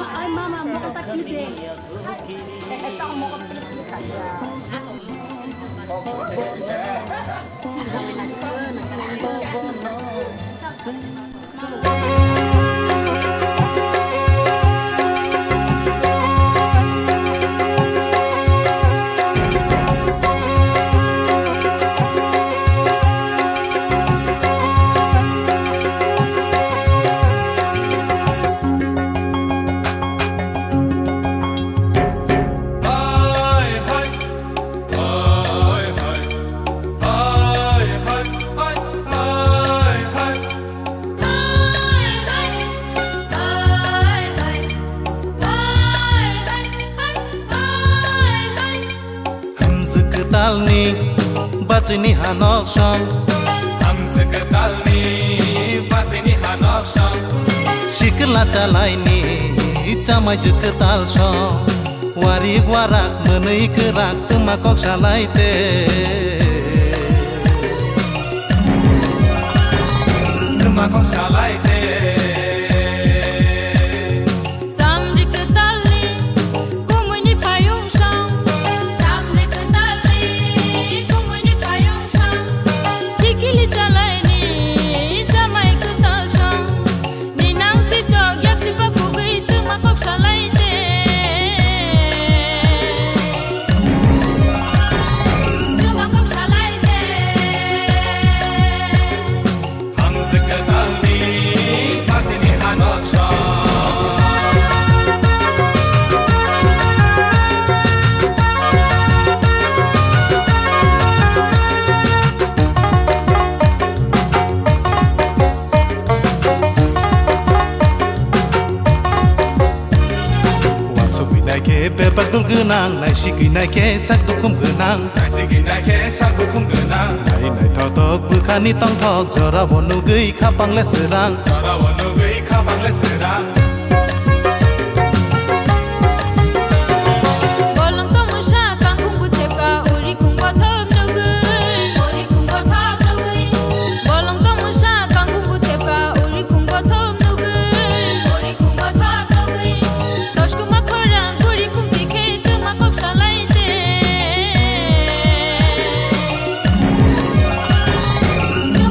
Ay mama mau tak tipe. Tak mau Batini hanok sham hamse ketalni batini hanok sham shikla talaini chamai ketal sham wari warak menei kerak temakok shalaite temakok shalaite Betul genang, nai sigi nai ke sak dukum genang, nai sigi nai ke sak dukum genang. Nai nai thok thok bukhani tong thok, jora bonu gei khapang le serang, jora bonu gei khapang le serang. Bolong to musha kangkung buteka, uri kung batham nugui, uri kung batham nugui. Bolong to musha kangkung buteka, uri kung batham nugui, uri kung batham nugui. Tosh kung makorang, uri kung makok shalaite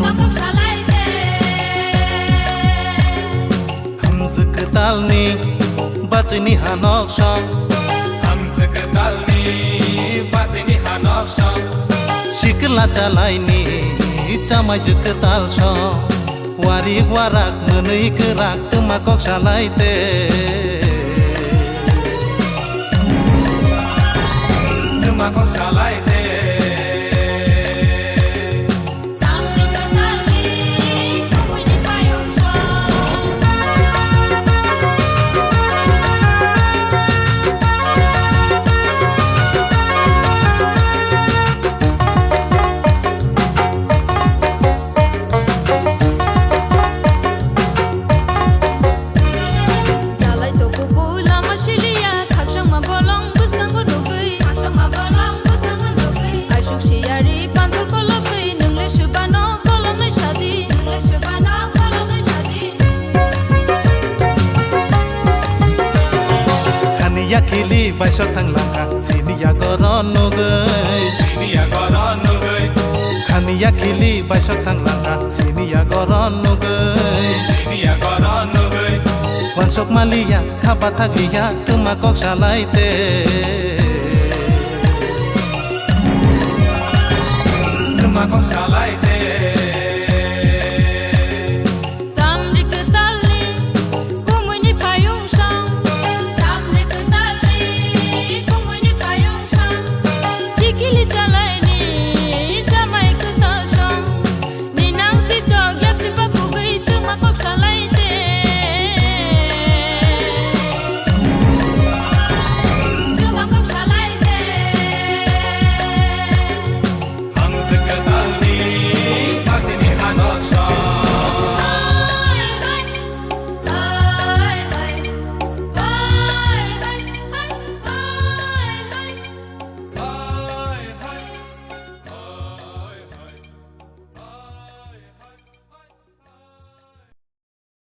makok shalaite hamse ketalni batini hanok sham hamse ketalni batini hanok sham shikla talaini chamai ketal sham wari warak menei kerak temakok shalaite makok shalaite samri ketali kumuni payung jalai to kupula mashilia khakshang ma bolong busang go nugui khakshang ma bolong busang go nugui ashuk shiari pantul kolokui nungle shubano kolom nai shadi nungle shubano kolom nai shadi haniya khili baisok thang langa siniya goron nugui siniya goron nugui haniya khili baisok thang langa siniya goron nugui siniya goron nugui wansok malia khapa thagiya temakok shalaite temakok shalaite